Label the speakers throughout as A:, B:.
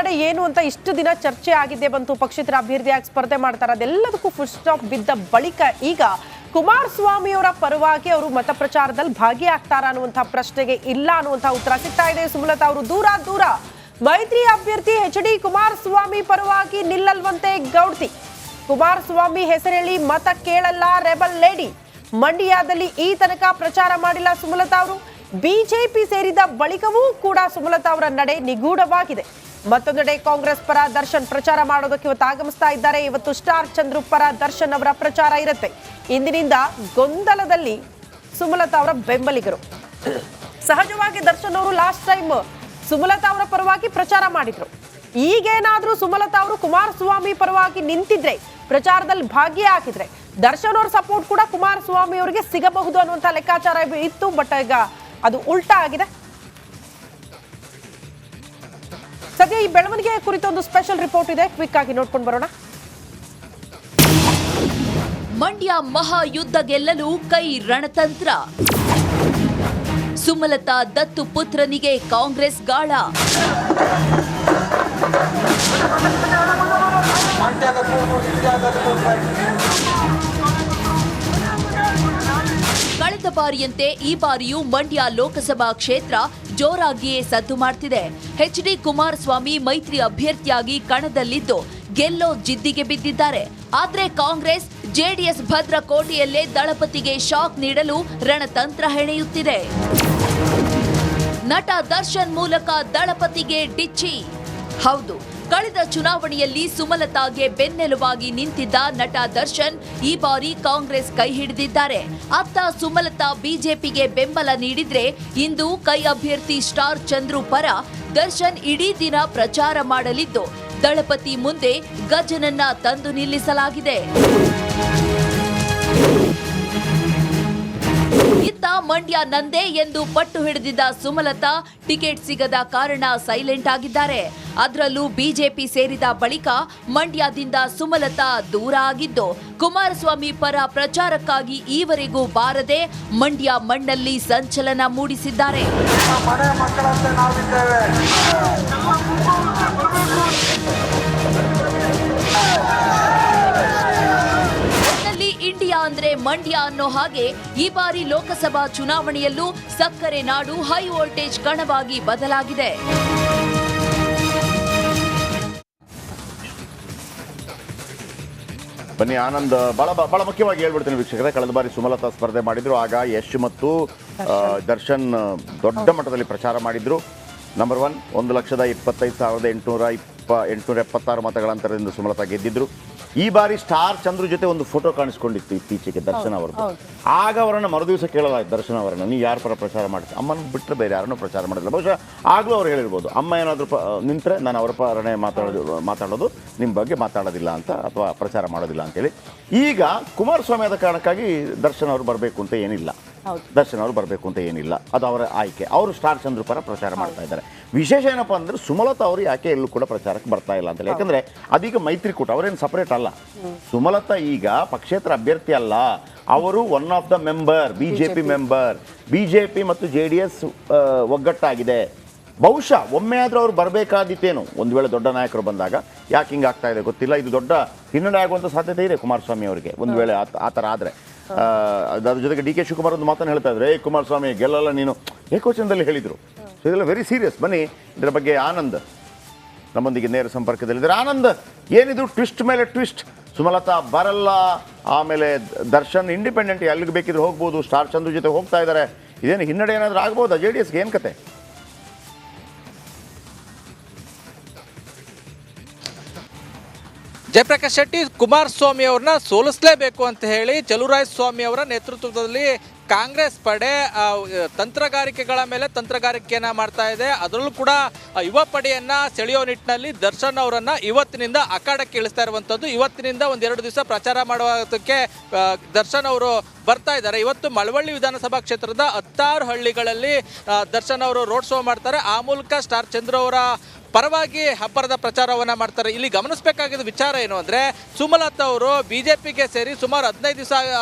A: ಮುನ್ನಡೆ ಏನು ಅಂತ ಇಷ್ಟು ದಿನ ಚರ್ಚೆ ಆಗಿದ್ದೇ ಬಂತು. ಪಕ್ಷೇತರ ಅಭ್ಯರ್ಥಿಯಾಗಿ ಸ್ಪರ್ಧೆ ಮಾಡ್ತಾರೆ, ಅದೆಲ್ಲದಕ್ಕೂ ಫುಲ್ ಸ್ಟಾಪ್ ಬಿದ್ದ ಬಳಿಕ ಈಗ ಕುಮಾರಸ್ವಾಮಿ ಅವರ ಪರವಾಗಿ ಅವರು ಮತ ಪ್ರಚಾರದಲ್ಲಿ ಭಾಗಿಯಾಗ್ತಾರ ಅನ್ನುವಂತಹ ಪ್ರಶ್ನೆಗೆ ಇಲ್ಲ ಅನ್ನುವಂತಹ ಉತ್ತರ ಸಿಗ್ತಾ ಇದೆ. ಸುಮಲತಾ ಅವರು ದೂರ ಮೈತ್ರಿ ಅಭ್ಯರ್ಥಿ HD ಕುಮಾರಸ್ವಾಮಿ ಪರವಾಗಿ ನಿಲ್ಲಲ್ವಂತೆ ಗೌಡ್ತಿ. ಕುಮಾರಸ್ವಾಮಿ ಹೆಸರೇಳಿ ಮತ ಕೇಳಲ್ಲ ರೆಬಲ್ ಲೇಡಿ. ಮಂಡ್ಯದಲ್ಲಿ ಈ ತನಕ ಪ್ರಚಾರ ಮಾಡಿಲ್ಲ ಸುಮಲತಾ ಅವರು. ಬಿಜೆಪಿ ಸೇರಿದ ಬಳಿಕವೂ ಕೂಡ ಸುಮಲತಾ ಅವರ ನಡೆ ನಿಗೂಢವಾಗಿದೆ. ಮತ್ತೊಂದೆಡೆ ಕಾಂಗ್ರೆಸ್ ಪರ ದರ್ಶನ್ ಪ್ರಚಾರ ಮಾಡೋದಕ್ಕೆ ಇವತ್ತು ಆಗಮಿಸ್ತಾ ಇದ್ದಾರೆ. ಇವತ್ತು ಸ್ಟಾರ್ ಚಂದ್ರು ಪರ ದರ್ಶನ್ ಅವರ ಪ್ರಚಾರ ಇರುತ್ತೆ. ಇಂದಿನಿಂದ ಗೊಂದಲದಲ್ಲಿ ಸುಮಲತಾ ಅವರ ಬೆಂಬಲಿಗರು. ಸಹಜವಾಗಿ ದರ್ಶನ್ ಅವರು ಲಾಸ್ಟ್ ಟೈಮ್ ಸುಮಲತಾ ಅವರ ಪರವಾಗಿ ಪ್ರಚಾರ ಮಾಡಿದ್ರು. ಈಗೇನಾದ್ರೂ ಸುಮಲತಾ ಅವರು ಕುಮಾರಸ್ವಾಮಿ ಪರವಾಗಿ ನಿಂತಿದ್ರೆ, ಪ್ರಚಾರದಲ್ಲಿ ಭಾಗಿಯಾಗಿದ್ರೆ ದರ್ಶನ್ ಅವರ ಸಪೋರ್ಟ್ ಕೂಡ ಕುಮಾರಸ್ವಾಮಿ ಅವರಿಗೆ ಸಿಗಬಹುದು ಅನ್ನುವಂತ ಲೆಕ್ಕಾಚಾರ ಇತ್ತು. ಬಟ್ ಈಗ ಅದು ಉಲ್ಟಾ ಆಗಿದೆ. ಸದ್ಯ ಈ ಬೆಳವಣಿಗೆ ಕುರಿತ ಒಂದು ಸ್ಪೆಷಲ್ ರಿಪೋರ್ಟ್ ಇದೆ, ಕ್ವಿಕ್ ಆಗಿ ನೋಡ್ಕೊಂಡು ಬರೋಣ.
B: ಮಂಡ್ಯ ಮಹಾಯುದ್ಧ ಗೆಲ್ಲಲು ಕೈ ರಣತಂತ್ರ. ಸುಮಲತಾ ದತ್ತು ಪುತ್ರನಿಗೆ ಕಾಂಗ್ರೆಸ್ ಗಾಳ. ಕಳೆದ ಬಾರಿಯಂತೆ ಈ ಬಾರಿಯೂ ಮಂಡ್ಯ ಲೋಕಸಭಾ ಕ್ಷೇತ್ರ ಜೋರಾಗಿಯೇ ಸದ್ದು ಮಾಡ್ತಿದೆ. HD ಕುಮಾರಸ್ವಾಮಿ ಮೈತ್ರಿ ಅಭ್ಯರ್ಥಿಯಾಗಿ ಕಣದಲ್ಲಿದ್ದು ಗೆಲ್ಲೋ ಜಿದ್ದಿಗೆ ಬಿದ್ದಿದ್ದಾರೆ. ಆದ್ರೆ ಕಾಂಗ್ರೆಸ್ ಜೆಡಿಎಸ್ ಭದ್ರಕೋಟೆಯಲ್ಲೇ ದಳಪತಿಗೆ ಶಾಕ್ ನೀಡಲು ರಣತಂತ್ರ ಹೆಣೆಯುತ್ತಿದೆ. ನಟ ದರ್ಶನ್ ಮೂಲಕ ದಳಪತಿಗೆ ಡಿಚ್ಚಿ. ಹೌದು, ಕಳೆದ ಚುನಾವಣೆಯಲ್ಲಿ ಸುಮಲತಾಗೆ ಬೆನ್ನೆಲುಬಾಗಿ ನಿಂತಿದ್ದ ನಟ ದರ್ಶನ್ ಈ ಬಾರಿ ಕಾಂಗ್ರೆಸ್ ಕೈ ಹಿಡಿದಿದ್ದಾರೆ. ಅತ್ತ ಸುಮಲತಾ ಬಿಜೆಪಿಗೆ ಬೆಂಬಲ ನೀಡಿದ್ರೆ, ಇಂದು ಕೈ ಅಭ್ಯರ್ಥಿ ಸ್ಟಾರ್ ಚಂದ್ರು ಪರ ದರ್ಶನ್ ಇಡೀ ದಿನ ಪ್ರಚಾರ ಮಾಡಲಿದ್ದು, ದಳಪತಿ ಮುಂದೆ ಗಜನನ್ನ ತಂದು ನಿಲ್ಲಿಸಲಾಗಿದೆ. ಇತ್ತ ಮಂಡ್ಯ ನಂದೇ ಎಂದು ಪಟ್ಟು ಹಿಡಿದಿದ್ದ ಸುಮಲತಾ ಟಿಕೆಟ್ ಸಿಗದ ಕಾರಣ ಸೈಲೆಂಟ್ ಆಗಿದ್ದಾರೆ. ಅದರಲ್ಲೂ ಬಿಜೆಪಿ ಸೇರಿದ ಬಳಿಕ ಮಂಡ್ಯದಿಂದ ಸುಮಲತಾ ದೂರ ಆಗಿದ್ದು, ಕುಮಾರಸ್ವಾಮಿ ಪರ ಪ್ರಚಾರಕ್ಕಾಗಿ ಈವರೆಗೂ ಬಾರದೆ ಮಂಡ್ಯ ಮಣ್ಣಲ್ಲಿ ಸಂಚಲನ ಮೂಡಿಸಿದ್ದಾರೆ. ಇಂಡಿಯಾ ಅಂದ್ರೆ ಮಂಡ್ಯ ಅನ್ನೋ ಹಾಗೆ ಈ ಬಾರಿ ಲೋಕಸಭಾ ಚುನಾವಣೆಯಲ್ಲೂ ಸಕ್ಕರೆ ನಾಡು ಹೈ ವೋಲ್ಟೇಜ್ ಕಣವಾಗಿ ಬದಲಾಗಿದೆ.
C: ಬನ್ನಿ ಆನಂದ್, ಬಹಳ ಮುಖ್ಯವಾಗಿ ಹೇಳ್ಬಿಡ್ತೀನಿ ವೀಕ್ಷಕರೇ. ಕಳೆದ ಬಾರಿ ಸುಮಲತಾ ಸ್ಪರ್ಧೆ ಮಾಡಿದ್ರು, ಆಗ ಯಶ್ ಮತ್ತು ದರ್ಶನ್ ದೊಡ್ಡ ಮಟ್ಟದಲ್ಲಿ ಪ್ರಚಾರ ಮಾಡಿದ್ರು. ನಂಬರ್ 1 1,25,876 ಮತಗಳ ಅಂತರದಿಂದ ಸುಮಲತಾ ಗೆದ್ದಿದ್ರು. ಈ ಬಾರಿ ಸ್ಟಾರ್ ಚಂದ್ರು ಜೊತೆ ಒಂದು ಫೋಟೋ ಕಾಣಿಸ್ಕೊಂಡಿತ್ತು ಇತ್ತೀಚೆಗೆ ದರ್ಶನ್ ಅವರದ್ದು. ಆಗ ಅವರನ್ನು ಮರುದಿವಸ ಕೇಳಲಾಯ್ತು ದರ್ಶನ್ ಅವರನ್ನು, ನೀವು ಯಾರ ಪರ ಪ್ರಚಾರ ಮಾಡ್ತೀವಿ? ಅಮ್ಮನ ಬಿಟ್ಟರೆ ಬೇರೆ ಯಾರನ್ನೂ ಪ್ರಚಾರ ಮಾಡಿಲ್ಲ. ಬಹುಶಃ ಆಗಲೂ ಅವ್ರು ಹೇಳಿರ್ಬೋದು, ಅಮ್ಮ ಏನಾದರೂ ನಿಂತರೆ ನಾನು ಅವರ ಪರನೇ ಮಾತಾಡೋದು ನಿಮ್ಮ ಬಗ್ಗೆ ಮಾತಾಡೋದಿಲ್ಲ ಅಂತ, ಅಥವಾ ಪ್ರಚಾರ ಮಾಡೋದಿಲ್ಲ ಅಂತೇಳಿ. ಈಗ ಕುಮಾರಸ್ವಾಮಿ ಆದ ಕಾರಣಕ್ಕಾಗಿ ದರ್ಶನ್ ಅವರು ಬರಬೇಕು ಅಂತ ಏನಿಲ್ಲ, ಅದು ಅವರ ಆಯ್ಕೆ. ಅವರು ಸ್ಟಾರ್ ಚಂದ್ರು ಪರ ಪ್ರಚಾರ ಮಾಡ್ತಾ ಇದ್ದಾರೆ. ವಿಶೇಷ ಏನಪ್ಪ ಅಂದರೆ ಸುಮಲತಾ ಅವರು ಯಾಕೆ ಎಲ್ಲೂ ಕೂಡ ಪ್ರಚಾರಕ್ಕೆ ಬರ್ತಾ ಇಲ್ಲ ಅಂತೇಳಿ. ಯಾಕಂದರೆ ಅದೀಗ ಮೈತ್ರಿಕೂಟ, ಅವರೇನು ಸಪರೇಟ್ ಅಲ್ಲ. ಸುಮಲತಾ ಈಗ ಪಕ್ಷೇತರ ಅಭ್ಯರ್ಥಿ ಅಲ್ಲ, ಅವರು one of the member, BJP member. BJP ಮತ್ತು JDS ಒಗ್ಗಟ್ಟಾಗಿದೆ. ಬಹುಶಃ ಒಮ್ಮೆ ಆದರೂ ಅವ್ರು ಬರಬೇಕಾದಿತ್ತೇನು, ಒಂದು ವೇಳೆ ದೊಡ್ಡ ನಾಯಕರು ಬಂದಾಗ. ಯಾಕೆ ಹಿಂಗೆ ಆಗ್ತಾ ಇದೆ ಗೊತ್ತಿಲ್ಲ. ಇದು ದೊಡ್ಡ ಹಿನ್ನಡೆ ಆಗುವಂಥ ಸಾಧ್ಯತೆ ಇದೆ ಕುಮಾರಸ್ವಾಮಿ ಅವರಿಗೆ, ಒಂದು ವೇಳೆ ಆ ಥರ ಆದರೆ. ಅದ್ರ ಜೊತೆಗೆ DK ಶಿವಕುಮಾರ್ ಒಂದು ಮಾತನ್ನು ಹೇಳ್ತಾ ಇದ್ದಾರೆ, ಕುಮಾರಸ್ವಾಮಿ ಗೆಲ್ಲಲ್ಲ ನೀನು, ಏಕವಚನದಲ್ಲಿ ಹೇಳಿದರು. ಸೊ ಇದೆಲ್ಲ ವೆರಿ ಸೀರಿಯಸ್. ಬನ್ನಿ ಇದರ ಬಗ್ಗೆ ಆನಂದ್ ನಮ್ಮೊಂದಿಗೆ ನೇರ ಸಂಪರ್ಕದಲ್ಲಿದ್ದಾರೆ. ಆನಂದ್, ಏನಿದು ಟ್ವಿಸ್ಟ್ ಮೇಲೆ ಟ್ವಿಸ್ಟ್? ಸುಮಲತಾ ಬರಲ್ಲ, ಆಮೇಲೆ ದರ್ಶನ್ ಇಂಡಿಪೆಂಡೆಂಟ್ ಎಲ್ಲಿಗೆ ಬೇಕಿದ್ರು ಹೋಗ್ಬೋದು, ಸ್ಟಾರ್ ಚಂದ್ರು ಜೊತೆ ಹೋಗ್ತಾ ಇದ್ದಾರೆ. ಇದೇನು ಹಿನ್ನಡೆ ಏನಾದರೂ ಆಗ್ಬೋದಾ JDSಗೆ? ಏನು ಕತೆ?
D: ಜಯಪ್ರಕಾಶ್ ಶೆಟ್ಟಿ ಕುಮಾರಸ್ವಾಮಿ ಅವ್ರನ್ನ ಸೋಲಿಸಲೇಬೇಕು ಅಂತ ಹೇಳಿ ಚಲುವರಾಯಸ್ವಾಮಿ ಅವರ ನೇತೃತ್ವದಲ್ಲಿ ಕಾಂಗ್ರೆಸ್ ಪಡೆ ತಂತ್ರಗಾರಿಕೆಗಳ ಮೇಲೆ ತಂತ್ರಗಾರಿಕೆಯನ್ನು ಮಾಡ್ತಾ ಇದೆ. ಅದರಲ್ಲೂ ಕೂಡ ಯುವ ಪಡೆಯನ್ನ ಸೆಳೆಯೋ ನಿಟ್ಟಿನಲ್ಲಿ ದರ್ಶನ್ ಅವರನ್ನ ಇವತ್ತಿನಿಂದ ಅಖಾಡಕ್ಕೆ ಇಳಿಸ್ತಾ ಇರುವಂಥದ್ದು. ಇವತ್ತಿನಿಂದ ಒಂದೆರಡು ದಿವಸ ಪ್ರಚಾರ ಮಾಡುವುದಕ್ಕೆ ದರ್ಶನ್ ಅವರು ಬರ್ತಾ ಇದ್ದಾರೆ. ಇವತ್ತು ಮಳವಳ್ಳಿ ವಿಧಾನಸಭಾ ಕ್ಷೇತ್ರದ 16 ಹಳ್ಳಿಗಳಲ್ಲಿ ದರ್ಶನ್ ಅವರು ರೋಡ್ ಶೋ ಮಾಡ್ತಾರೆ. ಆ ಮೂಲಕ ಸ್ಟಾರ್ ಚಂದ್ರು ಅವರ ಪರವಾಗಿ ಅಬ್ಬರದ ಪ್ರಚಾರವನ್ನ ಮಾಡ್ತಾರೆ. ಇಲ್ಲಿ ಗಮನಿಸಬೇಕಾಗಿದ್ದ ವಿಚಾರ ಏನು ಅಂದ್ರೆ, ಸುಮಲತಾ ಅವರು ಬಿಜೆಪಿಗೆ ಸೇರಿ ಸುಮಾರು 15 ದಿವಸ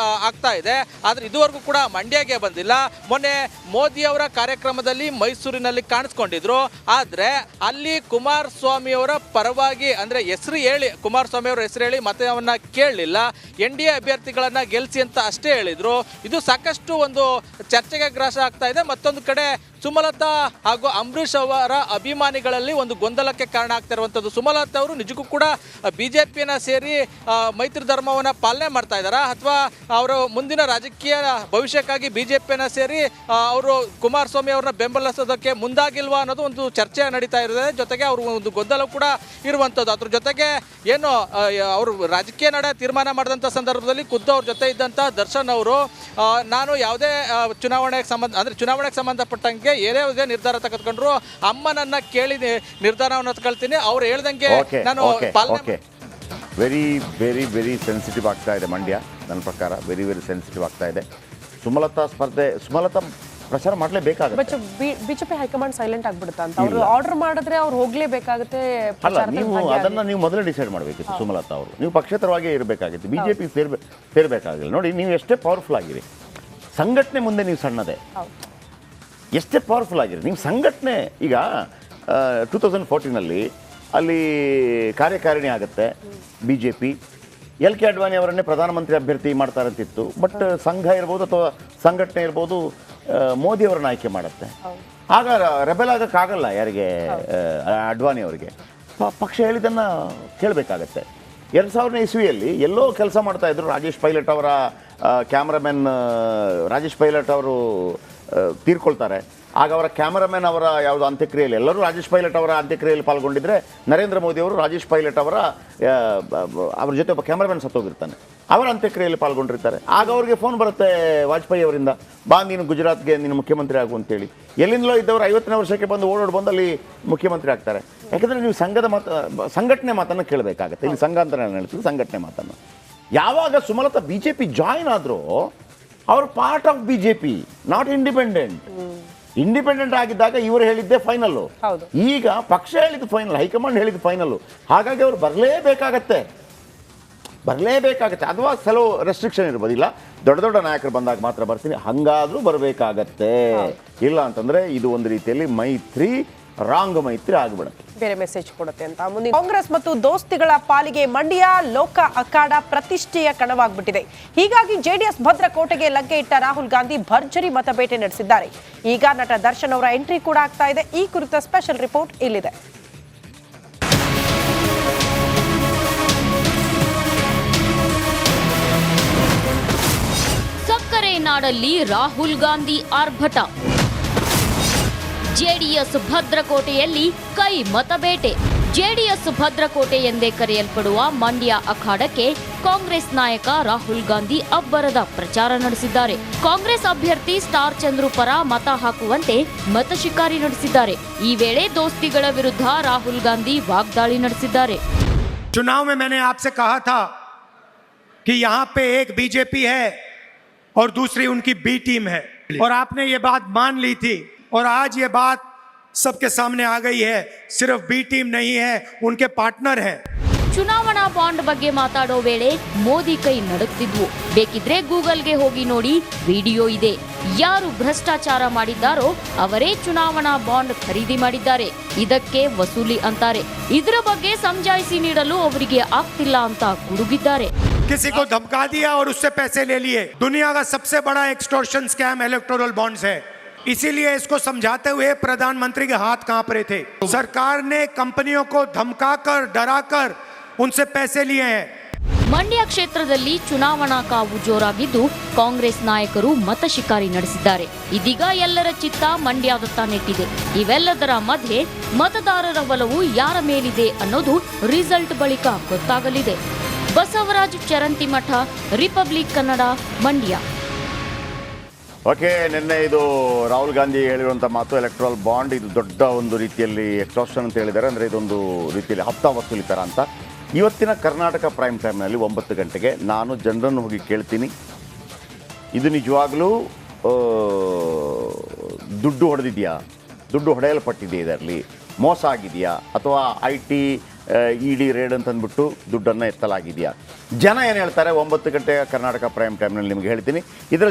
D: ಆಗ್ತಾ ಇದೆ, ಆದ್ರೆ ಇದುವರೆಗೂ ಕೂಡ ಮಂಡ್ಯಗೆ ಬಂದಿಲ್ಲ. ಮೊನ್ನೆ ಮೋದಿ ಅವರ ಕಾರ್ಯಕ್ರಮದಲ್ಲಿ ಮೈಸೂರಿನಲ್ಲಿ ಕಾಣಿಸ್ಕೊಂಡಿದ್ರು, ಆದ್ರೆ ಅಲ್ಲಿ ಕುಮಾರಸ್ವಾಮಿ ಅವರ ಪರವಾಗಿ ಅಂದ್ರೆ ಹೆಸರು ಹೇಳಿ, ಕುಮಾರಸ್ವಾಮಿ ಅವರ ಹೆಸರು ಹೇಳಿ ಮತವನ್ನ ಕೇಳಲಿಲ್ಲ. NDA ಅಭ್ಯರ್ಥಿಗಳನ್ನ ಗೆಲ್ಸಿ ಅಂತ ಅಷ್ಟೇ ಹೇಳಿದ್ರು. ಇದು ಸಾಕಷ್ಟು ಒಂದು ಚರ್ಚೆಗೆ ಗ್ರಾಸ ಆಗ್ತಾ ಇದೆ. ಮತ್ತೊಂದು ಕಡೆ ಸುಮಲತಾ ಹಾಗೂ ಅಂಬರೀಷ್ ಅವರ ಅಭಿಮಾನಿಗಳಲ್ಲಿ ಒಂದು ಗೊಂದಲಕ್ಕೆ ಕಾರಣ ಆಗ್ತಾ ಇರುವಂಥದ್ದು. ಸುಮಲತಾ ಅವರು ನಿಜಕ್ಕೂ ಕೂಡ ಬಿಜೆಪಿಯನ್ನ ಸೇರಿ ಮೈತ್ರಿ ಧರ್ಮವನ್ನ ಪಾಲನೆ ಮಾಡ್ತಾ ಇದ್ದಾರಾ, ಅಥವಾ ಅವರು ಮುಂದಿನ ರಾಜಕೀಯ ಭವಿಷ್ಯಕ್ಕಾಗಿ ಬಿಜೆಪಿಯನ್ನ ಸೇರಿ ಅವರು ಕುಮಾರಸ್ವಾಮಿ ಅವ್ರನ್ನ ಬೆಂಬಲಿಸೋದಕ್ಕೆ ಮುಂದಾಗಿಲ್ವಾ ಅನ್ನೋದು ಒಂದು ಚರ್ಚೆ ನಡೀತಾ ಇರುತ್ತೆ. ಜೊತೆಗೆ ಅವರು ಒಂದು ಗೊಂದಲ ಕೂಡ ಇರುವಂಥದ್ದು. ಅದ್ರ ಜೊತೆಗೆ ಏನು ಅವರು ರಾಜಕೀಯ ನಡೆ ತೀರ್ಮಾನ ಮಾಡಿದಂಥ ಸಂದರ್ಭದಲ್ಲಿ ಖುದ್ದು ಅವ್ರ ಜೊತೆ ಇದ್ದಂಥ ದರ್ಶನ್ ಅವರು ನಾನು ಯಾವುದೇ ಚುನಾವಣೆಗೆ ಸಂಬಂಧಪಟ್ಟಂಗೆ ಏನೇ ನಿರ್ಧಾರ ತೆಗೆದುಕೊಂಡ್ರು ಅಮ್ಮನನ್ನ ಕೇಳಿ ನಿರ್ಧಾರವನ್ನು ತಗೊಳ್ತೀನಿ, ಅವ್ರು ಹೇಳ್ದಂಗೆ ನಾನು ಪಾಲನೆ.
C: ವೆರಿ ವೆರಿ ವೆರಿ ಸೆನ್ಸಿಟಿವ್ ಆಗ್ತಾ ಇದೆ ಮಂಡ್ಯ, ನನ್ನ ಪ್ರಕಾರ ವೆರಿ ವೆರಿ ಸೆನ್ಸಿಟಿವ್ ಆಗ್ತಾ ಇದೆ. ಸುಮಲತಾ ಪ್ರಚಾರ ಮಾಡಲೇಬೇಕಾಗುತ್ತೆ.
A: ಬಿಜೆಪಿ ಹೈಕಮಾಂಡ್ ಸೈಲೆಂಟ್ ಆಗ್ಬಿಡುತ್ತಾ ಅಂತ ಅವ್ರು ಆರ್ಡರ್ ಮಾಡಿದ್ರೆ ಅವ್ರು ಹೋಗ್ಲೇಬೇಕಾಗುತ್ತೆ.
C: ಅಲ್ಲ, ನೀವು ಮೊದಲೇ ಡಿಸೈಡ್ ಮಾಡಬೇಕಿತ್ತು. ಸುಮಲತಾ ಅವರು ನೀವು ಪಕ್ಷೇತರವಾಗಿ ಇರಬೇಕಾಗಿತ್ತು, ಬಿಜೆಪಿ ಸೇರ್ಬೇಕಾಗಿಲ್ಲ. ನೋಡಿ, ನೀವು ಎಷ್ಟೇ ಪವರ್ಫುಲ್ ಆಗಿರಿ, ಸಂಘಟನೆ ಮುಂದೆ ನೀವು ಸಣ್ಣದೇ. ಎಷ್ಟೇ ಪವರ್ಫುಲ್ ಆಗಿರಿ ನೀವು ಸಂಘಟನೆ. ಈಗ 2014 ಅಲ್ಲಿ ಕಾರ್ಯಕಾರಿಣಿ ಆಗುತ್ತೆ ಬಿಜೆಪಿ, LK ಅಡ್ವಾಣಿ ಅವರನ್ನೇ ಪ್ರಧಾನಮಂತ್ರಿ ಅಭ್ಯರ್ಥಿ ಮಾಡ್ತಾರಂತಿತ್ತು. ಬಟ್ ಸಂಘ ಇರ್ಬೋದು ಅಥವಾ ಸಂಘಟನೆ ಇರ್ಬೋದು, ಮೋದಿ ಅವರನ್ನ ಆಯ್ಕೆ ಮಾಡುತ್ತೆ. ಆಗ ರೆಬೆಲ್ ಆಗೋಕ್ಕಾಗಲ್ಲ ಯಾರಿಗೆ, ಅಡ್ವಾಣಿ ಅವರಿಗೆ. ಪಕ್ಷ ಹೇಳಿದ್ದನ್ನು ಕೇಳಬೇಕಾಗತ್ತೆ. 2000ನೇ ಇಸ್ವಿಯಲ್ಲಿ ಎಲ್ಲೋ ಕೆಲಸ ಮಾಡ್ತಾ ಇದ್ರು ರಾಜೇಶ್ ಪೈಲಟ್ ಅವರ ಕ್ಯಾಮ್ರಾಮನ್. ರಾಜೇಶ್ ಪೈಲಟ್ ಅವರು ತೀರ್ಕೊಳ್ತಾರೆ. ಆಗ ಅವರ ಕ್ಯಾಮರಾಮನ್ ಅವರ ಯಾವುದೋ ಅಂತ್ಯಕ್ರಿಯೆಯಲ್ಲಿ, ಎಲ್ಲರೂ ರಾಜೇಶ್ ಪೈಲಟ್ ಅವರ ಅಂತ್ಯಕ್ರಿಯೆಯಲ್ಲಿ ಪಾಲ್ಗೊಂಡಿದ್ರೆ, ನರೇಂದ್ರ ಮೋದಿ ಅವರು ರಾಜೇಶ್ ಪೈಲಟ್ ಅವ್ರ ಜೊತೆ ಒಬ್ಬ ಕ್ಯಾಮರಾಮನ್ ಸತ್ತೋಗಿರ್ತಾನೆ, ಅವರ ಅಂತ್ಯಕ್ರಿಯೆಯಲ್ಲಿ ಪಾಲ್ಗೊಂಡಿರ್ತಾರೆ. ಆಗ ಅವ್ರಿಗೆ ಫೋನ್ ಬರುತ್ತೆ ವಾಜಪೇಯಿ ಅವರಿಂದ, ಬಾ ನೀನು ಗುಜರಾತ್ಗೆ ನೀನು ಮುಖ್ಯಮಂತ್ರಿ ಆಗು ಅಂತೇಳಿ. ಎಲ್ಲಿಂದಲೋ ಇದ್ದವರು 50ನೇ ವರ್ಷಕ್ಕೆ ಬಂದು ಬಂದು ಅಲ್ಲಿ ಮುಖ್ಯಮಂತ್ರಿ ಆಗ್ತಾರೆ. ಯಾಕಂದರೆ ನೀವು ಸಂಘಟನೆ ಮಾತನ್ನು ಕೇಳಬೇಕಾಗತ್ತೆ. ಇಲ್ಲಿ ಸಂಘ ಅಂತ ನಾನು ಹೇಳ್ತೀನಿ, ಸಂಘಟನೆ ಮಾತನ್ನು. ಯಾವಾಗ ಸುಮಲತಾ BJP ಜಾಯಿನ್ ಆದರೂ ಅವರು part of BJP, not independent ಆಗಿದ್ದಾಗ ಇವರು ಹೇಳಿದ್ದೇ ಫೈನಲ್ಲು. ಈಗ ಪಕ್ಷ ಹೇಳಿದ್ದು ಫೈನಲ್, ಹೈಕಮಾಂಡ್ ಹೇಳಿದ್ದು ಫೈನಲ್ಲು. ಹಾಗಾಗಿ ಅವರು ಬರಲೇಬೇಕಾಗತ್ತೆ. ಅಥವಾ ಕೆಲವು ರೆಸ್ಟ್ರಿಕ್ಷನ್ ಇರ್ಬೋದು. ಇಲ್ಲ, ದೊಡ್ಡ ನಾಯಕರು ಬಂದಾಗ ಮಾತ್ರ ಬರ್ತೀನಿ, ಹಂಗಾದ್ರೂ ಬರಬೇಕಾಗತ್ತೆ. ಇಲ್ಲ ಅಂತಂದ್ರೆ ಇದು ಒಂದು ರೀತಿಯಲ್ಲಿ ರಾಂಗ್ ಮೈತ್ರಿ ಆಗ್ಬಿಡುತ್ತೆ,
A: ಬೇರೆ ಮೆಸೇಜ್ ಕೊಡುತ್ತೆ ಅಂತ. ಮುಂದೆ ಕಾಂಗ್ರೆಸ್ ಮತ್ತು ದೋಸ್ತಿಗಳ ಪಾಲಿಗೆ ಮಂಡ್ಯ ಲೋಕ ಅಖಾಡ ಪ್ರತಿಷ್ಠೆಯ ಕಣವಾಗ್ಬಿಟ್ಟಿದೆ. ಹೀಗಾಗಿ ಜೆಡಿಎಸ್ ಭದ್ರಕೋಟೆಗೆ ಲಗ್ಗೆ ಇಟ್ಟ ರಾಹುಲ್ ಗಾಂಧಿ ಭರ್ಜರಿ ಮತಬೇಟೆ ನಡೆಸಿದ್ದಾರೆ. ಈಗ ನಟ ದರ್ಶನ್ ಅವರ ಎಂಟ್ರಿ ಕೂಡ ಆಗ್ತಾ ಇದೆ. ಈ ಕುರಿತ ಸ್ಪೆಷಲ್ ರಿಪೋರ್ಟ್ ಇಲ್ಲಿದೆ.
B: ಸಕ್ಕರೆ ನಾಡಲ್ಲಿ ರಾಹುಲ್ ಗಾಂಧಿ ಆರ್ಭಟ. ಜೆಡಿಎಸ್ ಭದ್ರಕೋಟೆಯಲ್ಲಿ ಕೈ ಮತಬೇಟೆ. ಜೆಡಿಎಸ್ ಭದ್ರಕೋಟೆ ಎಂದೇ ಕರೆಯಲ್ಪಡುವ ಮಂಡ್ಯ ಅಖಾಡಕ್ಕೆ ಕಾಂಗ್ರೆಸ್ ನಾಯಕ ರಾಹುಲ್ ಗಾಂಧಿ ಅಬ್ಬರದ ಪ್ರಚಾರ ನಡೆಸಿದ್ದಾರೆ. ಕಾಂಗ್ರೆಸ್ ಅಭ್ಯರ್ಥಿ ಸ್ಟಾರ್ ಚಂದ್ರು ಪರ ಮತ ಹಾಕುವಂತೆ ಮತ ಶಿಕಾರಿ ನಡೆಸಿದ್ದಾರೆ. ಈ ವೇಳೆ ದೋಸ್ತಿಗಳ ವಿರುದ್ಧ ರಾಹುಲ್ ಗಾಂಧಿ ವಾಗ್ದಾಳಿ ನಡೆಸಿದ್ದಾರೆ.
E: चुनाव में मैंने आपसे कहा था कि यहाँ पे एक बीजेपी है और दूसरी उनकी बी टीम है, और आपने ये बात मान ली थी, और आज ये बात सबके सामने आ गई है. सिर्फ बी टीम नहीं है, उनके पार्टनर हैं.
B: ಚುನಾವಣಾ ಬಾಂಡ್ ಬಗ್ಗೆ ಮಾತಾಡೋ ವೇಳೆ ಮೋದಿ ಕೈ ನಡುತ್ತಿದ್ವು. ಬೇಕಿದ್ರೆ ಗೂಗಲ್ಗೆ ಹೋಗಿ ನೋಡಿ, ವಿಡಿಯೋ ಇದೆ. ಯಾರು ಭ್ರಷ್ಟಾಚಾರ ಮಾಡಿದ್ದಾರೋ ಅವರೇ ಚುನಾವಣಾ ಬಾಂಡ್ ಖರೀದಿ ಮಾಡಿದ್ದಾರೆ. ಇದಕ್ಕೆ ವಸೂಲಿ ಅಂತಾರೆ. ಇದರ ಬಗ್ಗೆ ಸಮಜಾಯಿಸಿ ನೀಡಲು ಅವರಿಗೆ ಆಗ್ತಿಲ್ಲ ಅಂತ ಗುಡುಗಿದ್ದಾರೆ.
E: किसी को धमका दिया और उससे पैसे ले लिए. दुनिया का सबसे बड़ा एक्सटॉर्शन स्कैम इलेक्टोरल बॉन्ड्स है. इसीलिए इसको समझाते हुए प्रधानमंत्री के हाथ कांप रहे थे. सरकार ने कंपनियों को धमकाकर, डराकर उनसे पैसे लिए हैं.
B: ಮಂಡ್ಯ ಕ್ಷೇತ್ರದಲ್ಲಿ ಚುನಾವಣಾ ಕಾವು ಜೋರಾಗಿದ್ದು ಕಾಂಗ್ರೆಸ್ ನಾಯಕರು ಮತ ಶಿಕಾರಿ ನಡೆಸಿದ್ದಾರೆ. ಇದೀಗ ಎಲ್ಲರ ಚಿತ್ತ ಮಂಡ್ಯದತ್ತ ನೆಟ್ಟಿದೆ. ಇವೆಲ್ಲದರ ಮಧ್ಯೆ ಮತದಾರರ ಒಲವು ಯಾರ ಮೇಲಿದೆ ಅನ್ನೋದು ರಿಸಲ್ಟ್ ಬಳಿಕ ಗೊತ್ತಾಗಲಿದೆ. ಬಸವರಾಜ್ ಚರಂತಿಮಠ, ರಿಪಬ್ಲಿಕ್ ಕನ್ನಡ, ಮಂಡ್ಯ.
C: ಓಕೆ, ನಿನ್ನೆ ಇದು ರಾಹುಲ್ ಗಾಂಧಿ ಹೇಳಿರುವಂಥ ಮಾತು, ಎಲೆಕ್ಟ್ರಲ್ ಬಾಂಡ್ ಇದು ದೊಡ್ಡ ಒಂದು ರೀತಿಯಲ್ಲಿ ಎಕ್ಸ್ಟಾರ್ಷನ್ ಅಂತ ಹೇಳಿದ್ದಾರೆ. ಅಂದರೆ ಇದೊಂದು ರೀತಿಯಲ್ಲಿ ಹಪ್ತಾ ವಸೂಲಿ ಥರ ಅಂತ. ಇವತ್ತಿನ ಕರ್ನಾಟಕ ಪ್ರೈಮ್ ಟೈಮ್ನಲ್ಲಿ 9 ಗಂಟೆಗೆ ನಾನು ಜನರನ್ನು ಹೋಗಿ ಕೇಳ್ತೀನಿ, ಇದು ನಿಜವಾಗ್ಲೂ ದುಡ್ಡು ಹೊಡೆದಿದೆಯಾ, ದುಡ್ಡು ಹೊಡೆಯಲ್ಪಟ್ಟಿದೆ ಇದರಲ್ಲಿ, ಮೋಸ ಆಗಿದೆಯಾ ಅಥವಾ IT ED ರೇಡ್ ಅಂತಂದ್ಬಿಟ್ಟು ದುಡ್ಡನ್ನು ಎತ್ತಲಾಗಿದೆಯಾ? ಜನ ಏನು ಹೇಳ್ತಾರೆ 9 ಗಂಟೆ ಕರ್ನಾಟಕ ಪ್ರೈಮ್ ಟೈಮ್ನಲ್ಲಿ ನಿಮಗೆ ಹೇಳ್ತೀನಿ. ಇದರ